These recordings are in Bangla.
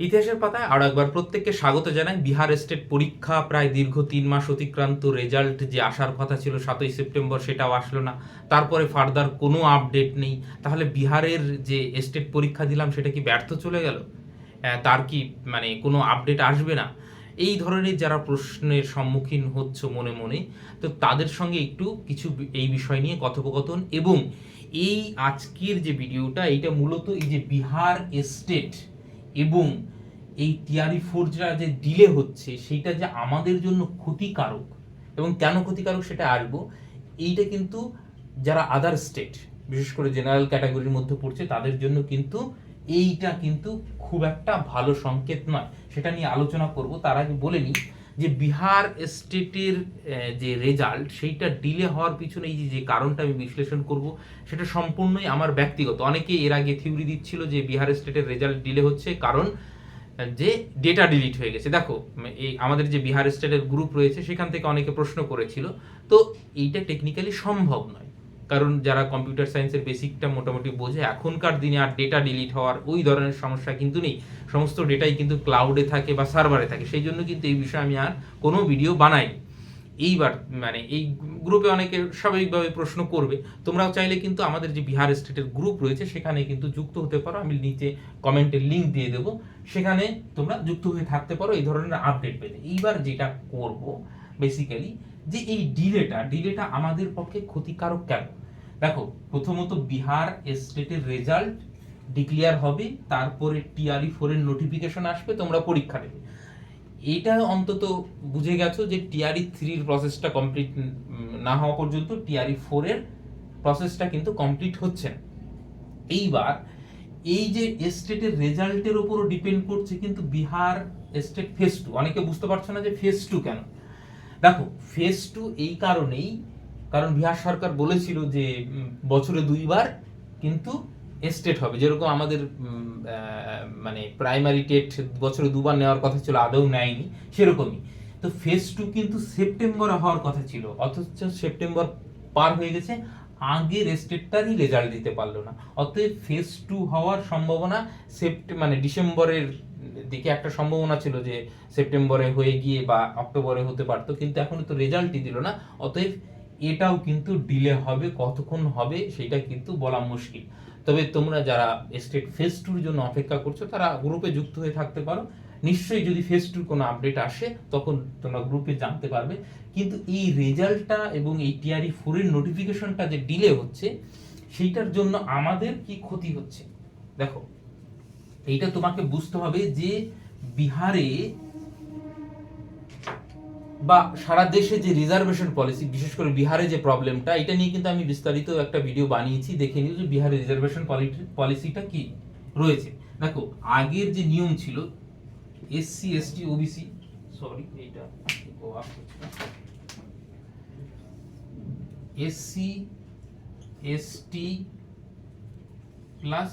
ইতিহাসের পাতায় আরও একবার প্রত্যেককে স্বাগত জানাই। বিহার স্টেট পরীক্ষা প্রায় দীর্ঘ 3 মাস অতিক্রান্ত, রেজাল্ট যে আসার কথা ছিল 7ই সেপ্টেম্বর সেটাও আসলো না। তারপরে ফার্দার কোনো আপডেট নেই। তাহলে বিহারের যে স্টেট পরীক্ষা দিলাম সেটা কি ব্যর্থ চলে গেল? তার কি মানে কোনো আপডেট আসবে না? এই ধরনের যারা প্রশ্নের সম্মুখীন হচ্ছ মনে মনে, তো তাদের সঙ্গে একটু কিছু এই বিষয় নিয়ে কথোপকথন, এবং এই আজকের যে ভিডিওটা এইটা মূলত এই যে বিহার স্টেট এবং এই টিআরই ফোরটা যে ডিলে হচ্ছে সেইটা যে আমাদের জন্য ক্ষতিকারক, এবং কেন ক্ষতিকারক সেটা আসবো। এইটা কিন্তু যারা আদার স্টেট, বিশেষ করে জেনারেল ক্যাটাগরির মধ্যে পড়ছে তাদের জন্য কিন্তু এইটা কিন্তু খুব একটা ভালো সংকেত নয়। সেটা নিয়ে আলোচনা করব। তার আগে বলে নিই যে বিহার স্টেটের যে রেজাল্ট সেইটা ডিলে হওয়ার পিছনে এই যে কারণটা আমি বিশ্লেষণ করব সেটা সম্পূর্ণই আমার ব্যক্তিগত। অনেকে এর আগে থিওরি দিচ্ছিল যে বিহার স্টেটের রেজাল্ট ডিলে হচ্ছে কারণ যে ডেটা ডিলিট হয়ে গেছে। দেখো, এই আমাদের যে বিহার স্টেটের গ্রুপ রয়েছে সেখান থেকে অনেকে প্রশ্ন করেছিল, তো এইটা টেকনিক্যালি সম্ভব নয়। কারণ যারা কম্পিউটার সায়েন্সের বেসিকটা মোটামুটি বোঝে, এখনকার দিনে আর ডেটা ডিলিট হওয়ার ওই ধরনের সমস্যা কিন্তু নেই। সমস্ত ডেটাই কিন্তু ক্লাউডে থাকে বা সার্ভারে থাকে, সেই জন্য কিন্তু এই বিষয়ে আমি আর কোনো ভিডিও বানাইনি। এইবার মানে এই গ্রুপে অনেকে স্বাভাবিকভাবে প্রশ্ন করবে, তোমরাও চাইলে কিন্তু আমাদের যে বিহার স্টেটের গ্রুপ রয়েছে সেখানে কিন্তু যুক্ত হতে পারো। আমি নিচে কমেন্টের লিঙ্ক দিয়ে দেবো, সেখানে তোমরা যুক্ত হয়ে থাকতে পারো এই ধরনের আপডেট পেতে। এইবার যেটা করব বেসিক্যালি, যে এই ডিলেটা আমাদের পক্ষে ক্ষতিকারক কেন। দেখো, প্রথমত বিহার স্টেটের রেজাল্ট ডিক্লেয়ার হবে, তারপরে টিআরই 4 এর নোটিফিকেশন আসবে, তোমরা পরীক্ষা দেবে। এইটা অন্তত বুঝে গেছো যে টিআরই 3 এর প্রসেসটা কমপ্লিট না হওয়া পর্যন্ত টিআরই 4 এর প্রসেসটা কিন্তু কমপ্লিট হচ্ছে না। এইবার এই যে স্টেটের রেজাল্টের উপরও ডিপেন্ড করছে কিন্তু বিহার স্টেট ফেজ 2। অনেকে বুঝতে পারছো না যে ফেজ 2 কেন। দেখো, ফেজ 2 এই কারণেই, কারণ বিহার সরকার বলেছিল যে বছরে 2বার কিন্তু স্টেট হবে, যেরকম আমাদের মানে প্রাইমারি টেট বছরে 2বার নেওয়ার কথা ছিল, আদৌ নেয়নি সেরকমই। তো ফেজ 2 কিন্তু সেপ্টেম্বরে হওয়ার কথা ছিল, অথচ সেপ্টেম্বর পার হয়ে গেছে, আগের স্টেটটারই রেজাল্ট দিতে পারলো না। অতএব ফেজ 2 হওয়ার সম্ভাবনা মানে ডিসেম্বরের দিকে একটা সম্ভাবনা ছিল যে সেপ্টেম্বরে হয়ে গিয়ে বা অক্টোবরে হতে পারতো, কিন্তু এখনো তো রেজাল্টই দিল না। অতএব এটাও কিন্তু ডিলে হবে, কতক্ষণ হবে সেটা কিন্তু বলা মুশকিল। তবে তোমরা যারা স্টেট ফেজ 2 এর জন্য অপেক্ষা করছো তারা গ্রুপে যুক্ত হয়ে থাকতে পারো। নিশ্চয়ই যদি ফেজ 2 কোনো আপডেট আসে তখন তোমরা গ্রুপে জানতে পারবে। কিন্তু এই রেজাল্টটা এবং এই টিআরই 4 এর নোটিফিকেশনটা যে ডিলে হচ্ছে সেইটার জন্য আমাদের কি ক্ষতি হচ্ছে। দেখো, এইটা তোমাকে বুঝতে হবে যে বিহারে বা সারা দেশে যে রিজার্ভেশন পলিসি, বিশেষ করে বিহারে যে প্রবলেমটা, এটা নিয়ে কিন্তু আমি বিস্তারিত একটা ভিডিও বানিয়েছি, দেখে নিও যে বিহারের রিজার্ভেশন পলিসিটা কি রয়েছে। দেখো, আগের যে নিয়ম ছিল এসসি এসটি ওবিসি, সরি এইটা এসসি এসটি প্লাস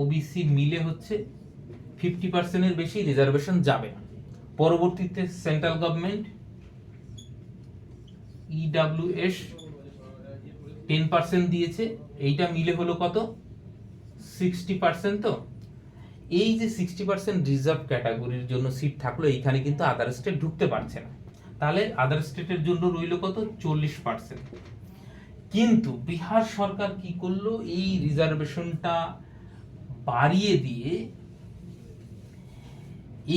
ওবিসি মিলে হচ্ছে 50% এর বেশি রিজার্ভেশন যাবে না। পরবর্তীতে সেন্ট্রাল গভর্নমেন্ট ইডব্লিউএস 10% দিয়েছে, এইটা মিলে হলো কত, 60%। তো এই যে 60% রিজার্ভ ক্যাটাগরির জন্য সিট থাকলো, এইখানে কিন্তু আদার স্টেট ঢুকতে পারছে না। তাহলে আদার স্টেটের জন্য রইল কত, 40%। কিন্তু বিহার সরকার কি করলো, এই রিজার্ভেশনটা বাড়িয়ে দিয়ে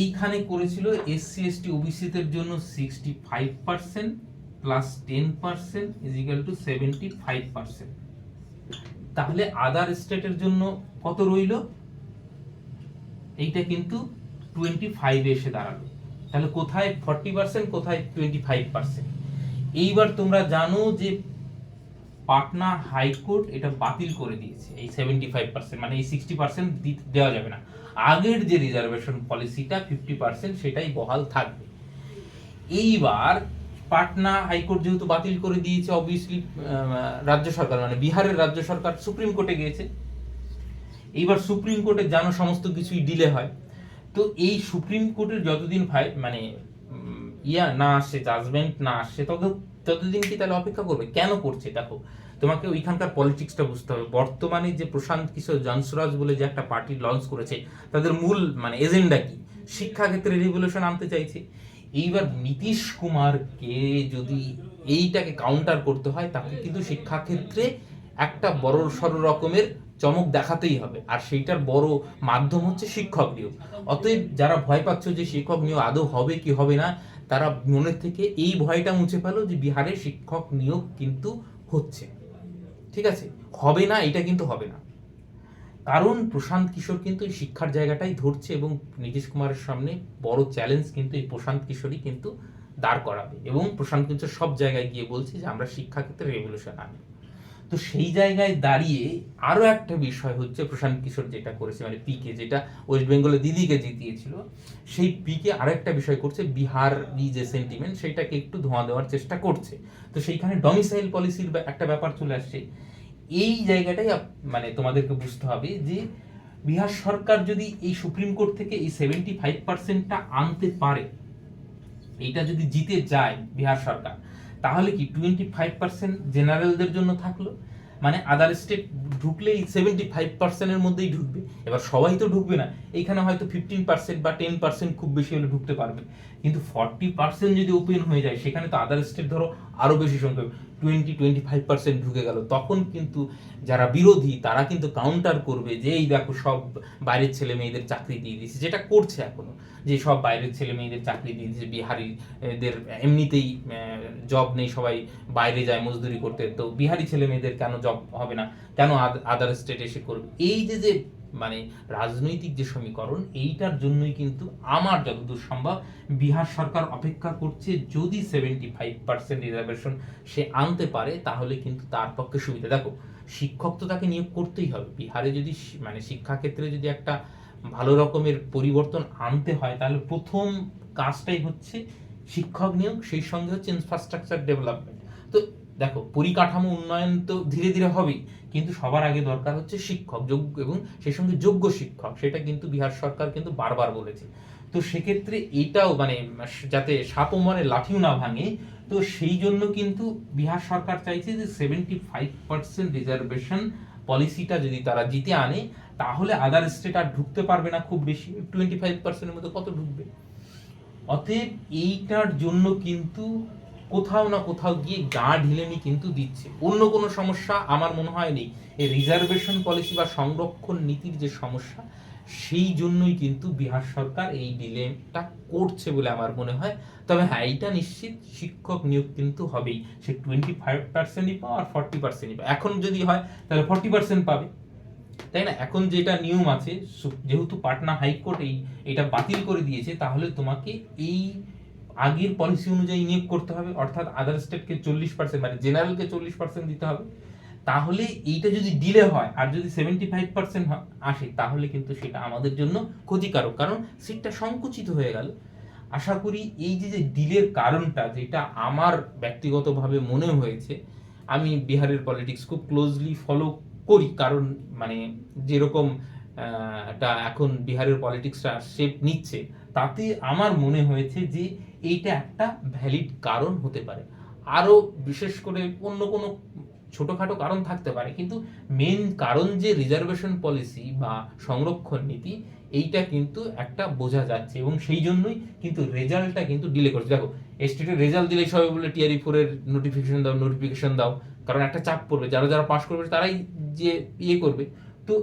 এইখানে করেছিল এসসি এসটি ওবিসিদের জন্য 65% প্লাস 10% ইজ ইকুয়াল টু 75%। তাহলে আদার স্টেটের জন্য কত রইল, এইটা কিন্তু 25 এসে দাঁড়ালো। তাহলে কোথায় 40%, কোথায় 25%। এইবার তোমরা জানো যে পাটনা হাইকোর্ট এটা বাতিল করে দিয়েছে এই 75%, মানে এই 60% দেওয়া যাবে না। আগের যে রিজার্ভেশন পলিসিটা 50% সেটাই বহাল থাকবে। এইবার পাটনা হাইকোর্ট যেহেতু বাতিল করে দিয়েছে, অবভিয়াসলি রাজ্য সরকার মানে বিহারের রাজ্য সরকার সুপ্রিম কোর্টে গিয়েছে। এইবার সুপ্রিম কোর্টে জানো সমস্ত কিছুই ডিলে হয়। তো এই সুপ্রিম কোর্টের যতদিন মানে না আসে, জাজমেন্ট না আসে, ততদিন কি তাহলে অপেক্ষা করবে? কেন করছে? দেখো, তোমাকে ওইখানকার পলিটিক্সটা বুঝতে হবে। বর্তমানে যে প্রশান্ত কিশোর জনসুরাজ বলে যে একটা পার্টি লঞ্চ করেছে, তাদের মূল মানে এজেন্ডা কি? শিক্ষাক্ষেত্রে রেভলিউশন আনতে চাইছে। এইবার নীতিশ কুমারকে যদি এইটাকে কাউন্টার করতে হয়, তাকে কিন্তু শিক্ষাক্ষেত্রে একটা বড় সড় রকমের চমক দেখাতেই হবে, আর সেইটার বড় মাধ্যম হচ্ছে শিক্ষক নিয়োগ। অতএব যারা ভয় পাচ্ছ যে শিক্ষক নিয়োগ আদৌ হবে কি হবে না, তারা মনের থেকে এই ভয়টা মুছে ফেলো যে বিহারে শিক্ষক নিয়োগ কিন্তু হচ্ছে, ঠিক আছে? হবে না, এটা কিন্তু হবে না, কারণ প্রশান্ত কিশোর কিন্তু এই শিক্ষার জায়গাটাই ধরছে, এবং নীতিশ কুমারের সামনে বড় চ্যালেঞ্জ কিন্তু এই প্রশান্ত কিশোরই কিন্তু দাঁড় করাবে, এবং প্রশান্ত কিশোর সব জায়গায় গিয়ে বলছে যে আমরা শিক্ষাক্ষেত্রে রেভলিউশন আনবো। তো সেই জায়গায় দাঁড়িয়ে আরো একটা বিষয় হচ্ছে প্রশান্ত কিশোর যেটা করেছে, মানে পিকে, যেটা ওয়েস্ট বেঙ্গলে দিদিকে জিতিয়েছিল, সেই পিকে আরেকটা বিষয় করছে, বিহারি যে সেন্টিমেন্ট সেটাকে একটু ধোঁয়া দেওয়ার চেষ্টা করছে। তো সেইখানে ডমিসাইল পলিসির একটা ব্যাপার চলে আসছে। এই জায়গাটাই মানে তোমাদেরকে বুঝতে হবে যে বিহার সরকার যদি এই সুপ্রিম কোর্ট থেকে এই 75%টা আনতে পারে, এইটা যদি জিতে যায় বিহার সরকার, তাহলে কি 25% জেনারেলদের জন্য থাকলো, মানে আদার স্টেট ঢুকলে এই 75%-এর মধ্যেই ঢুকবে। এবার সবাই তো ঢুকবে না, এইখানে হয়তো 15% বা 10% খুব বেশি হলে ঢুকতে পারবে, কিন্তু 40% যদি ওপেন হয়ে যায়, সেখানে তো আদার স্টেট ধরো আরো বেশি সংখ্যক 20-25% ঢুকে গেল, তখন কিন্তু যারা বিরোধী তারা কিন্তু কাউন্টার করবে যে এই দেখো সব বাইরের ছেলে মেয়েদের চাকরি দিয়ে দিয়েছে, যেটা করছে এখনো, যে সব বাইরের ছেলে মেয়েদের চাকরি দিয়ে দিয়েছে, বিহারিদের এমনিতেই জব নেই, সবাই বাইরে যায় মজদুরি করতে, তো বিহারি ছেলে মেয়েদের কেন জব হবে না, কেন আদার স্টেট এসে করবে? এই যে যে মানে রাজনৈতিক যে সমীকরণ, এইটার জন্যই কিন্তু আমার যতদূর সম্ভব বিহার সরকার অপেক্ষা করছে, যদি 75% রিজার্ভেশন সে আনতে পারে তাহলে কিন্তু তার পক্ষে সুবিধা। দেখো, শিক্ষক তো তাকে নিয়োগ করতেই হবে বিহারে, যদি মানে শিক্ষাক্ষেত্রে যদি একটা ভালো রকমের পরিবর্তন আনতে হয়, তাহলে প্রথম কাজটাই হচ্ছে শিক্ষক নিয়োগ, সেই সঙ্গে হচ্ছে ইনফ্রাস্ট্রাকচার ডেভেলপমেন্ট। তো দেখো, পরিকাঠামো উন্নয়ন তো ধীরে ধীরে হবেই, কিন্তু সবার আগে দরকার হচ্ছে শিক্ষক, যোগ্য এবং সেই সঙ্গে যোগ্য শিক্ষক, সেটা কিন্তু বিহার সরকার কিন্তু বারবার বলেছে। তো সেক্ষেত্রে এটাও মানে যাতে সাপও মরে লাঠিও না ভাঙে, তো সেই জন্য কিন্তু বিহার সরকার চাইছে যে 75% রিজার্ভেশন পলিসিটা যদি তারা জিতে আনে, তাহলে আদার স্টেট আর ঢুকতে পারবে না খুব বেশি, 25%-এর মধ্যে কত ঢুকবে? অতএব এইটার জন্য কিন্তু কোথাও না কোথাও গিয়ে গা ঢিলেমি কিন্তু দিচ্ছে, অন্য কোনো সমস্যা আমার মনে হয় নেই। এই রিজার্ভেশন পলিসি বা সংরক্ষণ নীতির যে সমস্যা, সেই জন্যই কিন্তু বিহার সরকার এই ডিলেটা করছে বলে আমার মনে হয়। তবে হ্যাঁ, এইটা নিশ্চিত, শিক্ষক নিয়োগ কিন্তু হবেই, সে 25%-ই পাও আর 40%-ই পাও। এখন যদি হয় তাহলে 40% পাবে, তাই না? এখন যেটা নিয়ম আছে, যেহেতু পাটনা হাইকোর্ট এটা বাতিল করে দিয়েছে, তাহলে তোমাকে এই আগের পলিসি অনুযায়ী নিয়োগ করতে হবে, অর্থাৎ আদার স্টেটকে 40%, মানে জেনারেলকে 40% দিতে হবে। তাহলে এইটা যদি ডিলে হয় আর যদি 75% আসে, তাহলে কিন্তু সেটা আমাদের জন্য ক্ষতিকারক, কারণ সিটটা সংকুচিত হয়ে গেল। আশা করি এই যে যে ডিলের কারণটা, যেটা আমার ব্যক্তিগতভাবে মনে হয়েছে, আমি বিহারের পলিটিক্স খুব ক্লোজলি ফলো করি, কারণ মানে যেরকম একটা এখন বিহারের পলিটিক্সটা শেপ নিচ্ছে, তাতে আমার মনে হয়েছে যে এইটা একটা ভ্যালিড কারণ হতে পারে। আরও বিশেষ করে অন্য কোনো ছোটোখাটো কারণ থাকতে পারে, কিন্তু মেন কারণ যে রিজার্ভেশন পলিসি বা সংরক্ষণ নীতি, এইটা কিন্তু একটা বোঝা যাচ্ছে, এবং সেই জন্যই কিন্তু রেজাল্টটা কিন্তু ডিলে করছে। দেখো, স্টেটের রেজাল্ট দিলে সবাই বলে TRE-4 এর নোটিফিকেশন দাও, কারণ একটা চাপ পড়বে, যারা যারা পাশ করবে তারাই যে ইয়ে করবে। তো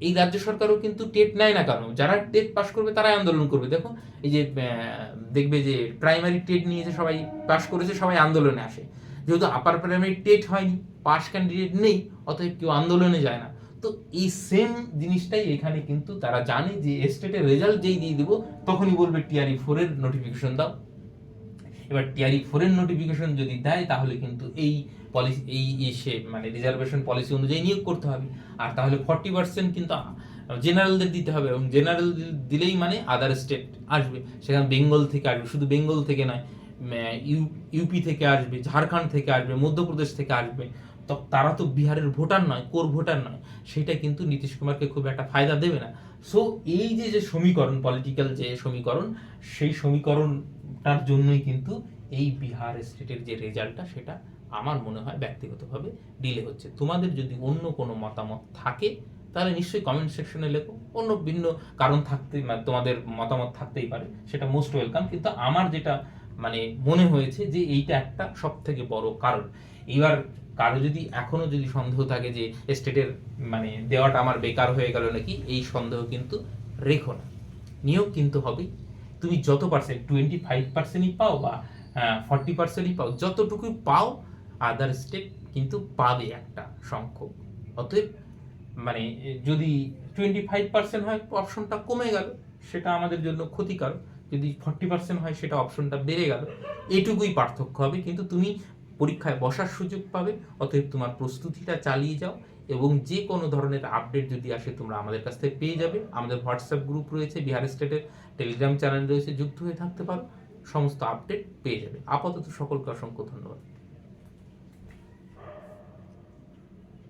এই রাজ্য সরকারও কিন্তু টেট নেয় না, কারণ যারা টেট পাশ করবে তারাই আন্দোলন করবে। দেখো, এই যে দেখবে যে প্রাইমারি টেট নিয়ে যে সবাই পাশ করেছে, সবাই আন্দোলনে আসে, যেহেতু আপার প্রাইমারি টেট হয়নি, পাশ ক্যান্ডিডেট নেই, অতএব কেউ আন্দোলনে যায় না। তো এই সেম জিনিসটাই এখানে কিন্তু তারা জানে যে স্টেটের রেজাল্ট যেই দিয়ে দিব, তখনই বলবে TRE-4 এর নোটিফিকেশন দাও। এবার TRE-4 এর নোটিফিকেশন যদি দেয়, তাহলে কিন্তু এই পলিসি এসে মানে রিজার্ভেশন পলিসি অনুযায়ী নিয়োগ করতে হবে, আর তাহলে 40% কিন্তু জেনারেলদের দিতে হবে, এবং জেনারেল দিলেই মানে আদার স্টেট আসবে, সেখানে বেঙ্গল থেকে আসবে, শুধু বেঙ্গল থেকে নয়, ইউপি থেকে আসবে, ঝাড়খণ্ড থেকে আসবে, মধ্যপ্রদেশ থেকে আসবে। তো তারা তো বিহারের ভোটার নয়, কোর ভোটার নয়, সেটা কিন্তু নীতিশ কুমারকে খুব একটা ফায়দা দেবে না। সো এই যে যে সমীকরণ, পলিটিক্যাল যে সমীকরণ, সেই সমীকরণটার জন্যই কিন্তু এই বিহার স্টেটের যে রেজাল্টটা সেটা আমার মনে হয় ব্যক্তিগতভাবে ডিলে হচ্ছে। তোমাদের যদি অন্য কোনো মতামত থাকে তাহলে নিশ্চয়ই কমেন্ট সেকশনে লেখো। অন্য ভিন্ন কারণ থাকতে তোমাদের মতামত থাকতেই পারে, সেটা মোস্ট ওয়েলকাম। কিন্তু আমার যেটা মানে মনে হয়েছে যে এইটা একটা সব থেকে বড় কারণ। এবার কারো যদি এখনো যদি সন্দেহ থাকে যে স্টেটের মানে দেওয়াটা আমার বেকার হয়ে গেল নাকি, এই সন্দেহ কিন্তু রেখো না। নিয়োগ কিন্তু হবেই। তুমি যত পার্সেন্ট 25%ই পাও বা 40%ই পাও, যতটুকু পাও আদার স্টেট কিন্তু পাবে একটা সংখ্যক। অতএব মানে যদি 25% হয় অপশনটা কমে গেল, সেটা আমাদের জন্য ক্ষতিকারক। যদি 40% হয় সেটা অপশনটা বেড়ে গেল, এটুকুই পার্থক্য হবে। কিন্তু তুমি পরীক্ষায় বসার সুযোগ পাবে। অতএব তোমার প্রস্তুতিটা চালিয়ে যাও, এবং যে কোনো ধরনের আপডেট যদি আসে তোমরা আমাদের কাছ থেকে পেয়ে যাবে। আমাদের হোয়াটসঅ্যাপ গ্রুপ রয়েছে, বিহার স্টেটের টেলিগ্রাম চ্যানেল রয়েছে, যুক্ত হয়ে থাকতে পারো, সমস্ত আপডেট পেয়ে যাবে। আপাতত সকলকে অসংখ্য ধন্যবাদ।